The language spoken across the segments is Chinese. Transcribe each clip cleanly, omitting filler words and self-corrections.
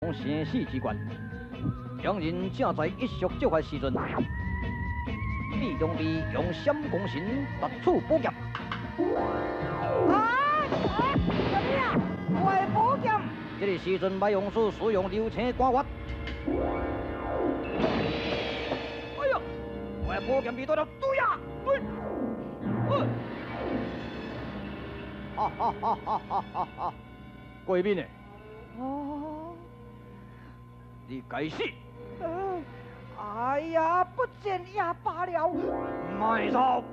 生死之关，两人正在一触即发时阵，李中义用闪光神拔出宝剑。什么呀？我的宝剑！这个时阵，卖勇士使用流星赶越。哎呀！我的宝剑被对了，对呀，对。哈哈哈哈哈哈哈！贵宾呢？哦，你该死！哎呀，不见也罢了。卖走！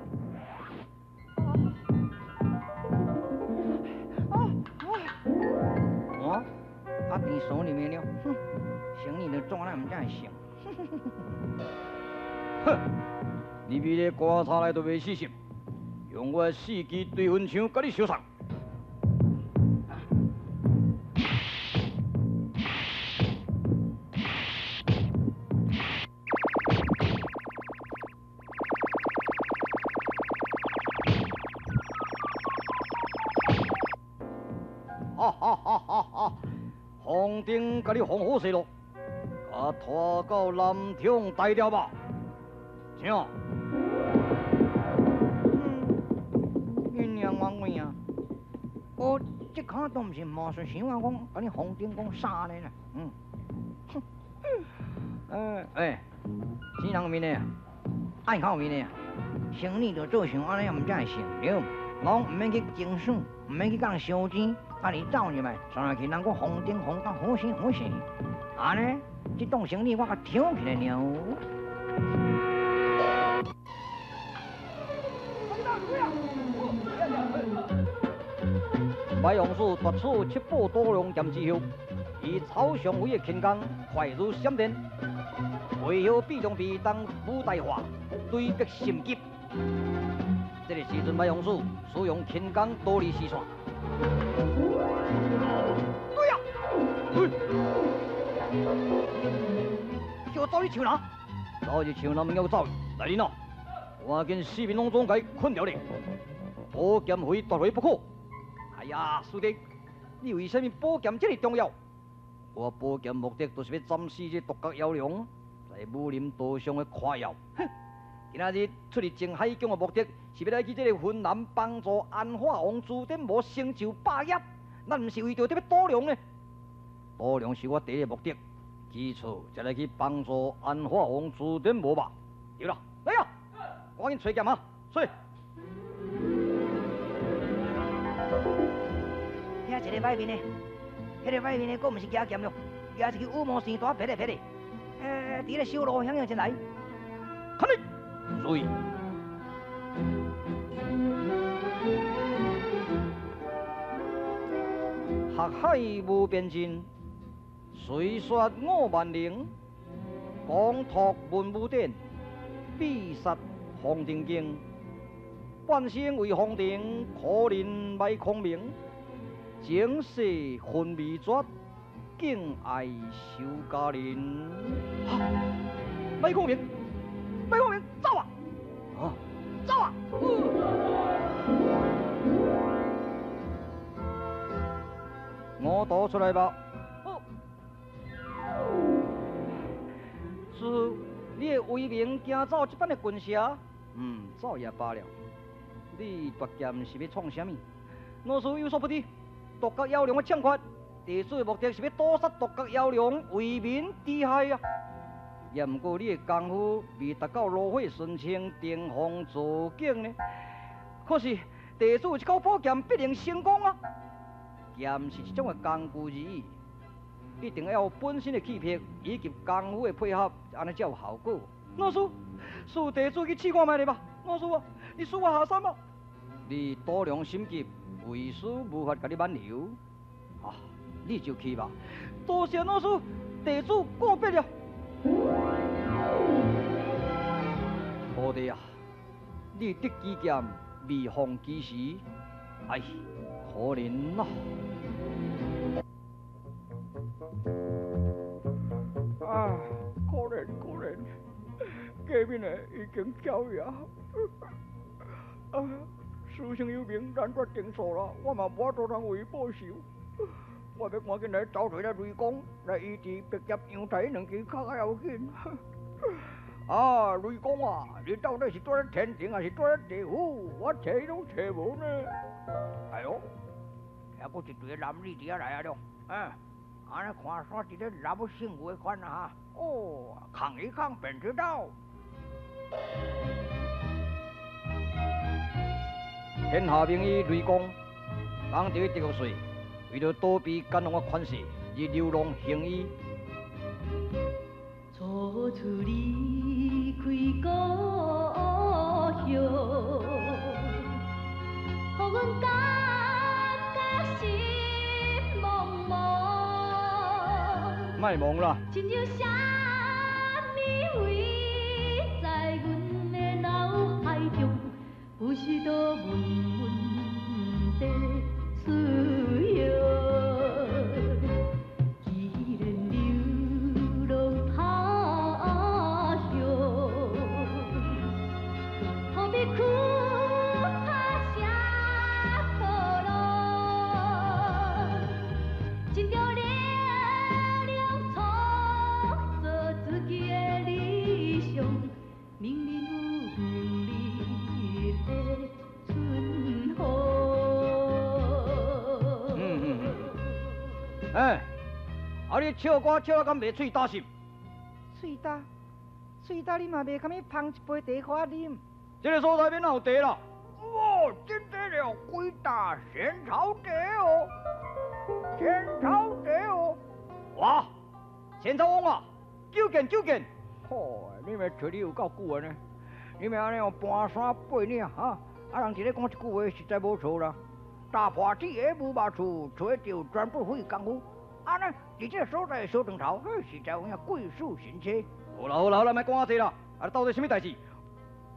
我把兵手里面了，哼，行李都装那么这样行。哼，你比那观察来都袂死心，用我四支对分枪甲你相送。哈哈哈哈哈！红丁甲你放好势咯，甲拖到南昌大调吧。啥？鸳鸯王位啊！我这卡都毋是毛顺想啊，讲甲你红丁讲啥呢？新人面的，爱靠面的，生意就做上安尼，毋才会成了。我毋免去竞选，毋免去讲烧钱。啊！你走入来，上来去人讲红顶红到好生好生，安尼这档生意我甲挑起来了。卖勇士夺取七宝多龙剑之后，以草上位的轻功快如闪电，背后必将被当武大化，对敌心急。这个时阵，卖勇士使用轻功多力四线。对呀，叫我走你抢哪？走就抢哪门要走？来人啊！赶紧四面拢总给困掉你，宝剑非夺回不可。哎呀，师弟，你为什么宝剑这么重要？我宝剑目的就是要斩死这独角妖龙，在武林道上的夸耀。哼！今仔日出入靖海疆的目的，是要来去这个云南帮助安化王朱典无成就霸业。咱毋是为着这要赌龙呢，赌龙是我第一个目的，其次才来去帮助安化王朱典无吧。对啦，来呀，赶紧找剑啊，找！遐一个歹面的，迄个歹面的，佫毋是假剑咯，也是去乌毛线大撇咧撇咧。伫咧小路向前来，看你，注意。学海无边境，虽说5万灵，光托文武殿，必杀红顶经。半生为红顶，可怜卖空名。前世昏迷绝，敬爱修家人。卖空名，卖空名，走啊！走啊！我倒出来吧。好。师傅，你的威名惊走这般的军侠，走也罢了。你夺剑是要创什么？老师有所不知，独角妖龙的抢权，弟子的目的是要夺杀独角妖龙，为民除害啊！也毋过你的功夫未达到炉火纯青、登峰造极呢。可是弟子有一口宝剑，必定成功啊！剑是一种的工具而已，一定要有本身的气魄以及功夫的配合，安尼才有效果。老师，恕弟子去试看卖咧吧。老师啊，你恕我下山吧。你多良心急，为师无法甲你挽留。你就去吧。多谢老师，弟子告别了。徒弟啊，你得机剑未逢其时，哎，可怜呐！可怜可怜，家面呢已经交野。事情有名，咱决定错了，我嘛无法度通为报仇。我要赶紧来找出来雷公，来医治白夹阳台两支脚较要紧。啊，雷公啊，你到底是住在天庭还是住在地府？我找拢找无呢。哎呦，还佫一堆男女伫遐来啊了。安尼看煞一个男性为款啊！哦，看一看便知道。天下名医雷公，当地地狱岁，为了躲避干王的款式，而流浪行医。初次离开故乡，予阮感觉心茫茫。卖忙啦！亲像啥物味在阮的脑海中，不时都闷闷地思乡。既然流浪他乡，何必苦怕啥苦乐？真着了创造自己的理想，明日有明日的春风。啊你唱歌唱啊敢袂喙打心？喙焦，喙焦，你嘛袂堪去捧一杯茶给我啉。这个所在边哪有茶啦？哇，真得了，鬼打仙草茶哦，仙草茶哦。哇，仙草王啊，久见久见。吼，你咪找你有够久啊呢？你咪安尼用搬山背领哈？啊，人一日讲一句话，实在无错啦。打破铁鞋无马厝，找着全部费功夫。安尼，伫这所在小长头，实在有影贵属神车。好啦好啦好啦，莫讲我这啦。啊，到底什么代志？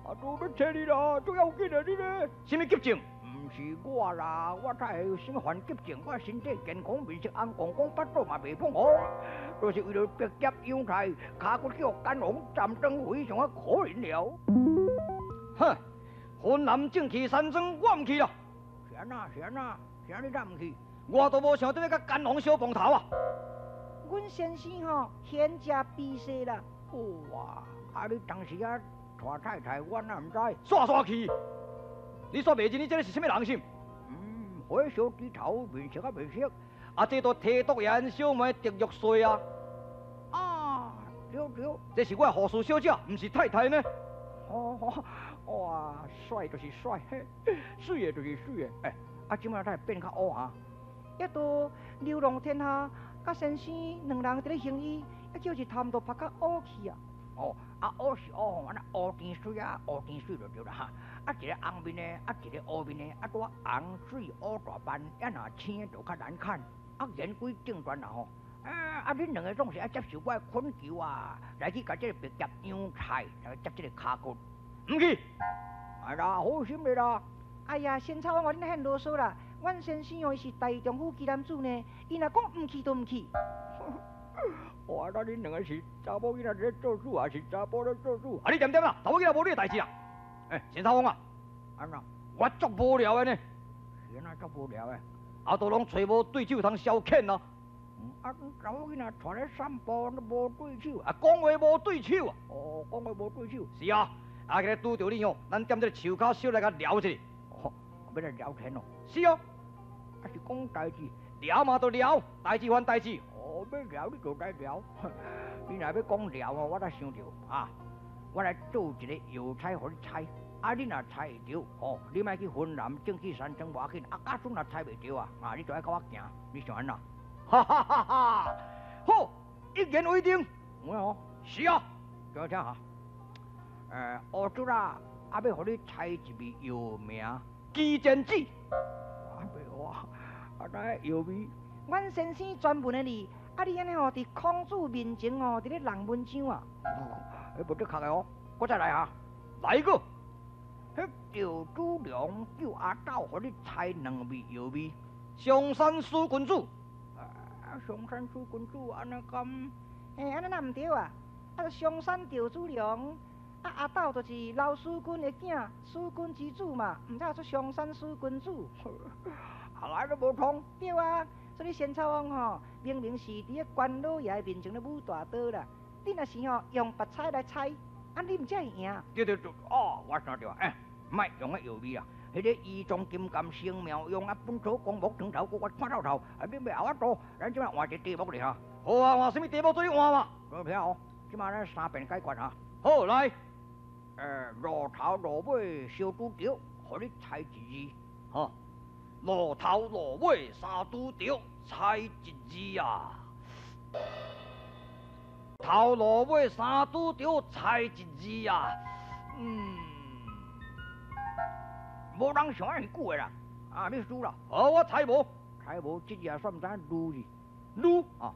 啊，都要找你啦，最要紧的你呢？什么急症？唔是我啦，我才会有什么犯急症？我身体健康，面色红光光，巴肚嘛袂碰好，就是为了白夹阳台，脚骨叫干黄，站灯非常啊可怜了。哼，浑南正气山庄我唔去啦。是安那？你怎唔去？我都无想到要甲干王小碰头啊！阮先生吼贤家避世啦。哇！啊，你当时啊带太太，我哪唔知？煞煞去！你煞袂认你这个是什么人心？火烧猪头，面色啊面色。啊，这都提督爷小妹狄玉穗啊！啊，对，这是我的护士小姐，唔是太太呢。哇，帅就是帅，水的就是水的。啊，即摆才变较乌哈。一度流浪天下，甲先生两人伫咧行医，一就是头都拍甲乌去啊。乌是乌，安尼乌甜水啊，乌甜水就对啦哈。啊，一个红面的，啊，一个乌面的，啊，拄红水乌大斑，啊，若青就较难看。啊，言归正传啦吼。啊，恁两个总是爱接受我的恳求啊，来去甲这个白夹阳菜，来接这个骹骨。唔去。哎啦，好心的啦。哎呀，仙草王，恁很啰嗦啦。阮先生哦，伊是大丈夫奇男子呢，伊若讲唔去就唔去。哇，那恁两个是查某囡仔在做主，还是查甫在做主？啊，你点点啦，查某囡仔无你的代志啦。仙草王啊，安那？我足无聊的呢。是安那足无聊的？啊，都拢找无对手通消遣啊。啊，查某囡仔带咧散步都无对手，啊，讲话无对手啊。讲话无对手。是啊，啊，今日拄着你吼，咱踮这个树骹小来甲聊一下。要来聊天哦。是啊。啊是讲代志，聊嘛就聊，代志还代志。要聊你就来聊。你若要讲聊哦，我才想着啊，我来做一个药材互你猜。啊，你若猜会着，你莫去云南正气山庄外紧。啊，假使若猜袂着啊，你就爱甲我行，你想安怎？哈哈哈哈！好，一言为定。是啊。听听哈。乌主啦，啊要互你猜一味药名，基煎子。哇，啊那药味。阮先生专门的哩，啊你安尼吼，伫孔子面前吼，伫咧人文章啊。无得确的哦，我再来哈。来个。迄赵子龙叫阿斗，互你猜两味药味。上山书君主。上山书君主安尼咁？安尼那唔对啊！啊，上山赵子龙，啊阿斗就是老师君的囝，师君之子嘛，唔才出上山书君主。啊来都无通。对啊，所以仙草王吼，明明是伫咧关老爷面前咧舞大刀啦，你若是吼用白菜来猜，啊你毋才会赢。对，哦，我想着，莫用迄药味啊，迄个医中金刚生妙用啊，本草纲目长头，我看透透，免要后我做，咱即摆换一个题目哩哈。好啊，换什么题目做你换嘛？好票，即摆咱3遍解决哈。好来，路头路尾小拄着，互你猜一字。哈，路头路尾三拄着，猜一字啊。头路尾三拄着，猜一字啊。无人想遐久的啦，你输啦。好，我猜无，即字也算毋知路字，路啊，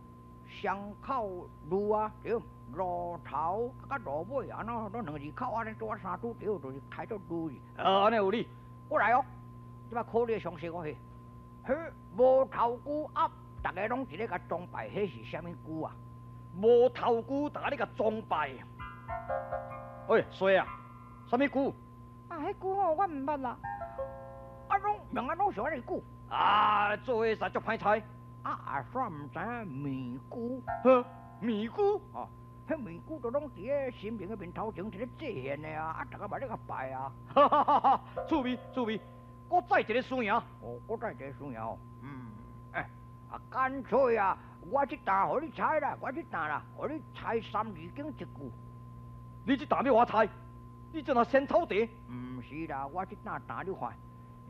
双口路啊，对，路头甲路尾安怎都两字口安尼做三拄着，就是开做路字。安尼有理。我来哦，即摆考你详细我迄，无头骨鸭，大家拢伫咧甲崇拜，迄是啥物句啊？无头骨，大家你甲崇拜。喂，衰啊，什么句？啊，迄句吼我毋捌啦。名啊拢想遐久，啊，做伙实足歹猜。也算毋知影面句。呵，面具？哦，迄面具都拢伫咧神明嘅面头前伫咧祭献的啊，大家嘛咧甲拜啊。哈哈哈哈！趣味，我再一个输赢。哦，我再一个输赢哦。干脆啊，我即单互你猜啦，互你猜三字经一句。你这答要我猜？你这若先草地？毋是啦，我即单答你看，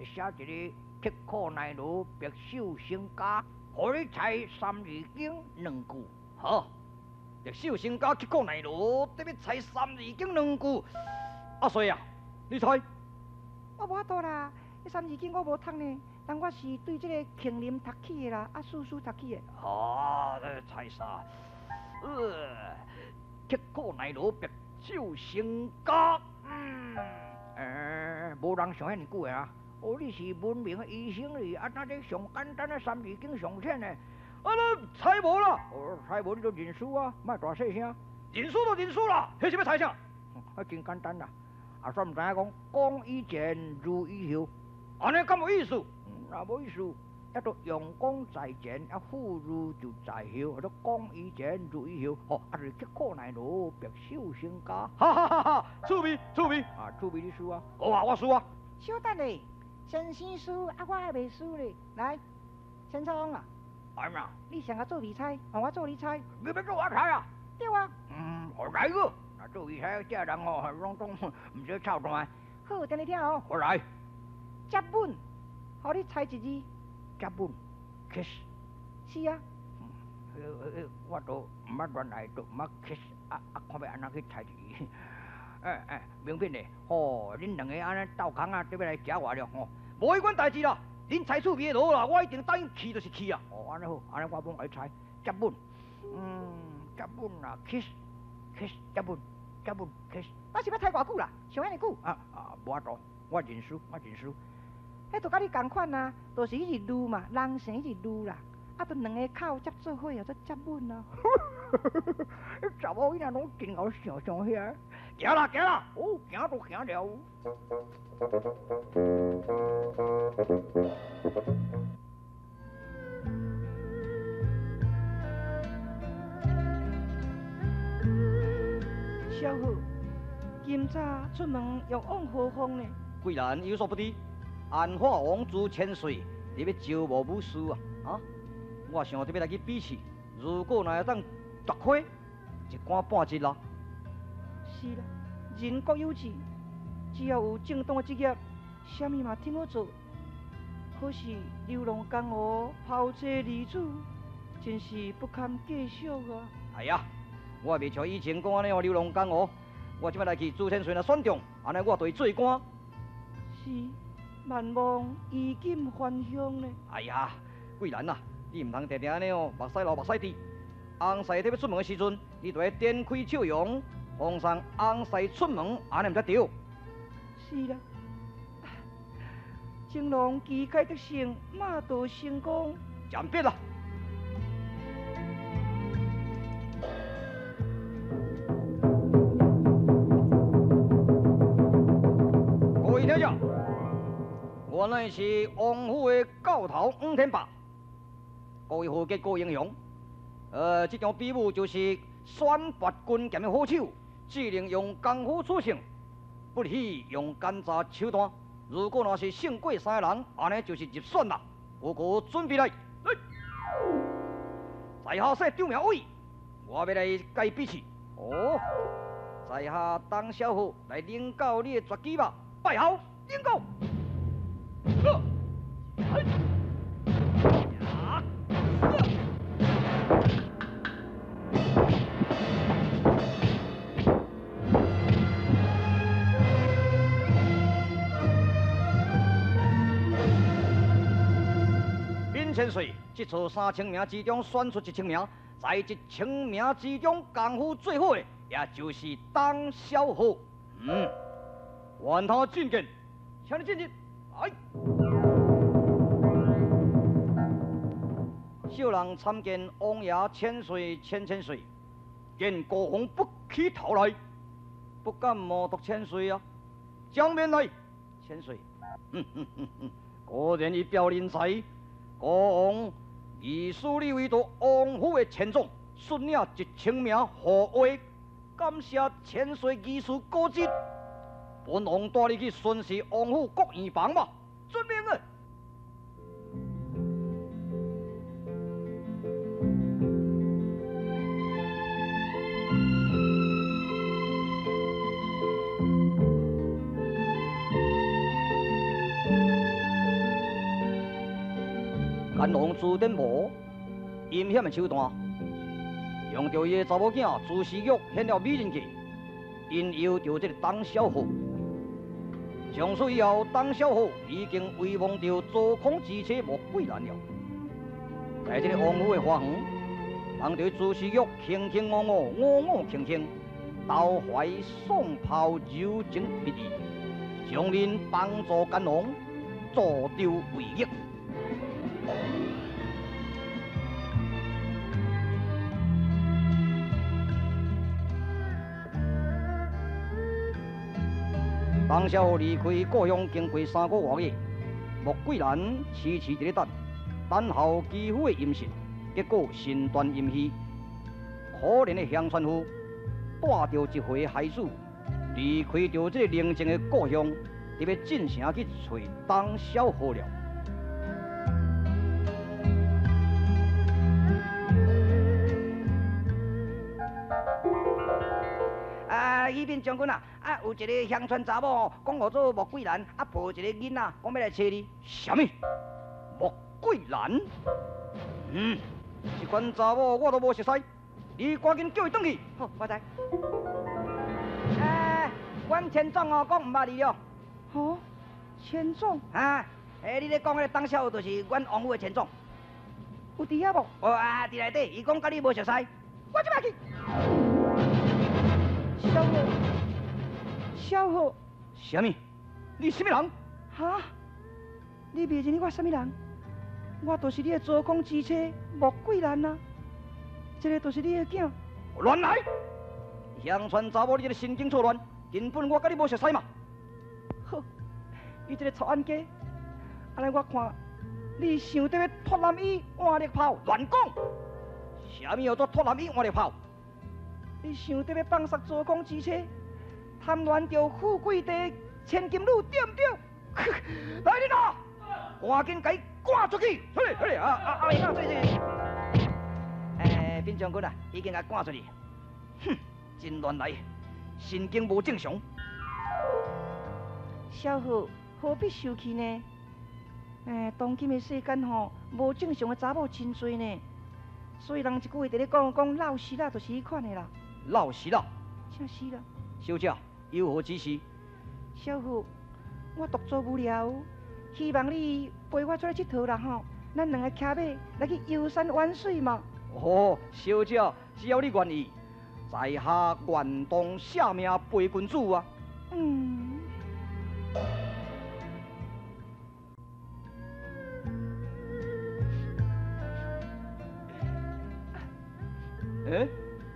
写一个刻苦耐劳、白手兴家，互你猜三字经2句。好，白手兴家，刻苦耐劳，得要猜三字经2句。阿衰啊，你猜？我无法度啦，迄三字经我无读呢，但我是对这个庆林读起的啦，叔读起的。啊，这猜啥？刻苦耐劳，白手兴家。无人想遐尼久的啊！哦，你是文明的医生哩，那这上简单的三字经上浅的，你猜无啦？哦，猜无你就认输啊，莫大细声。认输就认输啦，迄是要猜啥？真简单啦，算毋知影讲，讲以前如以后，安尼敢有意思？那无意思，要做用功在前，富如就在后，都讲以前如以后，就是刻苦耐劳，白手兴家。哈哈哈哈！趣味，趣味你输啊！好啊，我输啊！小等咧，先生输，我还未输咧。来，陈超王啊，哎呀，你上个做理猜，换我做理猜。你要做我猜啊？对啊。我来个，那做理猜这人拢总唔少操蛋。好，等你听哦。我来。接吻，互你猜一字。接吻 ，kiss。是啊。我都唔捌原来都唔捌 kiss， 看要安怎去猜字。明品嘞，恁两个安尼斗空啊，对要来食我了无迄款代志啦，恁猜趣味的好啦，我一定答应去就是去啊。安尼好，安尼我帮来猜，接吻，接吻啊 ，kiss， 接吻 ，kiss。我是要猜偌久啦？想遐尼久？无法度，我认输。迄就甲你共款啊，就是迄字路嘛，人生迄字路啦，都两个口接做伙，做接吻啊。查某囡仔拢真够想遐。行啦，行都行了。小好，今早出门要往何方呢？既然有所不知，安化王朱千岁，你要招募武士啊！我想这要来去比试，如果若会当夺开，一官半职啦。是啦，人各有志，只要有正当的职业，啥物嘛挺好做。可是流浪江湖，抛妻离子，真是不堪计数啊！哎呀，我未像以前讲安尼流浪江湖，我即摆来去朱千岁那选中，安尼我就会做官。是，万望衣锦还乡呢。哎呀，既然啊，你唔通定定安尼目屎流目屎滴，红婿特要出门的时阵，你就要展开笑容。奉上红婿出门，安尼毋才对。是啦，情郎旗开得胜，马到成功。暂别啦。各位听者，我乃是王府的教头黄天霸。各位豪杰各英雄，这场比武就是选拔军剑的好手，只能用功夫取胜，不许用奸诈手段。如果若是胜过3个人，安尼就是入选啦。各个准备来，来，在下说张苗伟，我要来改比试。哦，在下当小虎来领教你的绝技吧，拜好，领教。千岁，这次3000名之中选出1000名，在1000名之中功夫最好的，也就是当小虎。愿他进见，请你进进。来，小人参见王爷千岁，千岁，见国王不起头来，不敢冒读千岁啊，将面来，千岁。果然一表人才。国王以属你为做王府的前总，率领1000名护卫，感谢千岁义士高职。本王带你去巡视王府各院房吧，遵命啊！干王朱殿无阴险的手段，用着伊的查某囝朱时玉显了美人计，引诱着这个当小虎。从此以后，当小虎已经遗忘着做空之妻莫桂兰了。在这个王府的花园，人对朱时玉卿卿我我，我我卿卿，投怀送炮，柔情蜜意，将人帮助干王，助纣为虐。当小虎离开故乡经过3个多月，莫桂兰迟迟在咧等候继父的音讯，结果身断音虚。可怜的乡村妇带着一回孩子，离开着这个宁静的故乡，特别进城去找当小虎了。启禀将军啊，有一个乡村查某讲号做莫桂兰，抱一个囡仔，讲要来找你。什么？莫桂兰？这款查某我都无熟悉，你赶紧叫伊转去。好，我知。阮千总哦，讲唔捌你了。哦，千总。你咧讲迄个当小就是阮王府的千总。有伫遐无？伫内底，伊讲甲你无熟悉，我即摆去。小虎，什么？你什么人？哈？你袂认我什么人？我就是你的做工之妻莫桂兰啊！这个就是你的囝。乱来！乡村查某，你这个神经错乱，根本我甲你无熟悉嘛。好，伊这个臭冤家，安尼我看你想得要脱男衣换绿袍，乱讲！什么叫做脱男衣换绿袍？你想得要放杀做工之妻？贪恋着富贵地千金女，对不对？来人啊！赶紧给赶出去！出来！这。边将军啊，已经给赶出去。哼，真乱来，神经无正常。小虎何必受气呢？当今的世间吼，无正常的查某真多呢。所以人一句话在咧讲老实啦，就是迄款的啦。老实啦？正是啦。小姐，有何指示？小虎，我独坐无聊，希望你陪我出来佚佗啦吼。咱两个骑马来去游山玩水嘛。哦，小姐，只要你愿意，在下愿当下命陪君主啊。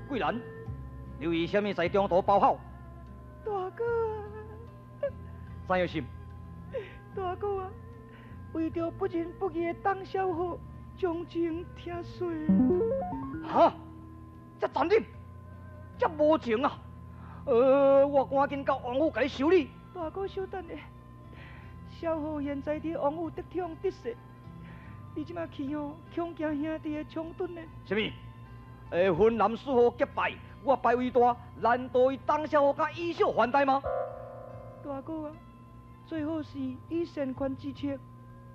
桂兰，你为什么在中途包好？大哥啊！怎样心？大哥啊！为着不仁不义的当小虎，将情听碎。哈！这残忍，这无情啊！我赶紧到王府给你修理。大哥稍等下，小虎现在伫王府得宠得势，你即马去哦，恐惊兄弟的冲突呢？什么？分南四号结拜，我拜为大，难道伊当小虎甲以小还大吗？大哥啊，最好是以善权之策，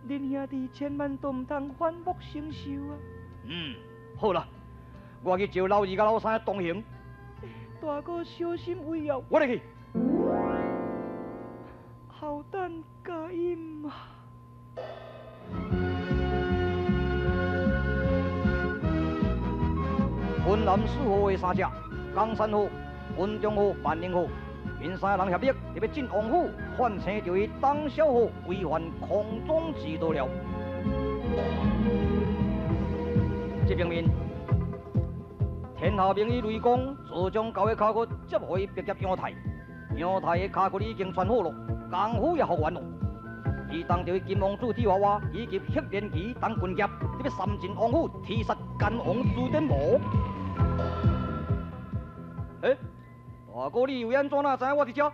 恁兄弟千万都唔通反目成仇啊！好啦，我去召老二甲老三同行。大哥小心为要，我来去。好蛋加音啊！分南四号的三只，江山号、文中号、万宁号，因三个人协力，特别进王府，反正就以当小号违反空中之道了。这方面，天下名医雷公自将交的卡骨接回别业阳台，阳台的卡骨已经穿好了，功夫也学完了。伊当着金王子铁娃娃以及黑莲旗当棍剑，特别三进王府提杀干王朱点魔。大哥，你又安怎啊？知影我伫遮？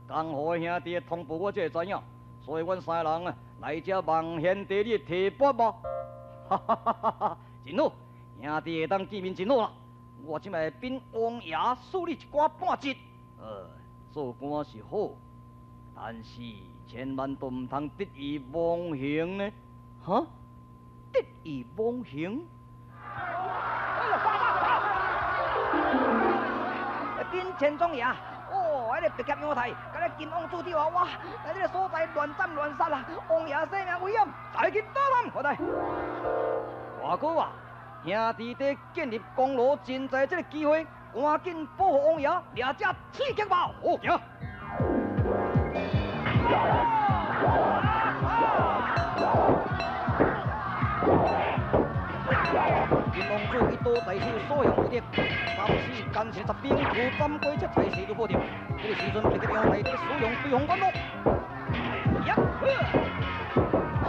江湖的兄弟通报我才会知影，所以阮三个人啊来遮望贤弟你的提拔吧。哈哈哈哈哈！真好，兄弟会当见面真好啦。我即摆禀王爷处理一寡半职，做官是好，但是千万都唔通得意忘形呢。哈？得意忘形？禀前庄爷，迄个别劫阳台，甲咧金王子弟娃娃，在这个所在乱斩乱杀啊！王爷性命危险，再去打人，快来！大哥啊，兄弟在建立功劳，尽在这个机会，赶紧保护王爷，掠这刺激吧！好，行。金王子一刀在手，所向无敌，当时干前十兵苦斩过，这才是如保定。这个时阵，别个阳台在使用对方管路。呀呵！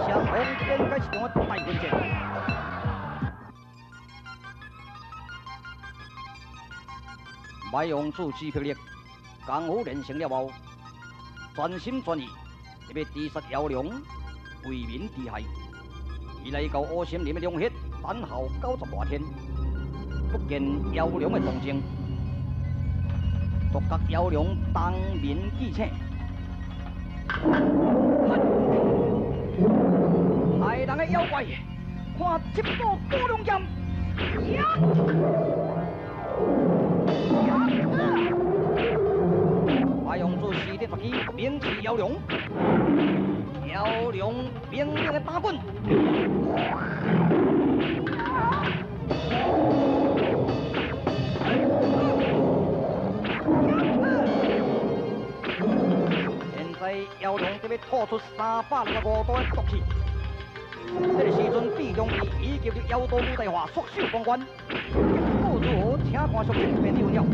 相逢应该是用大棍剑。卖王子之魄力，功夫练成了后，全心全意特别诛杀妖龙，为民除害。伊来到乌森林的龙穴，等候90多天，不见妖龙的动静，独觉妖龙当面记请，害人的妖怪，看七宝高龙剑，呀！马勇子死得突起，兵刺妖龙，妖龙兵兵的打滚。现在妖龙这边吐出365刀的毒气，这个时阵地中仪以及妖刀武大化，缩手光关。不如何，请看详情便了了。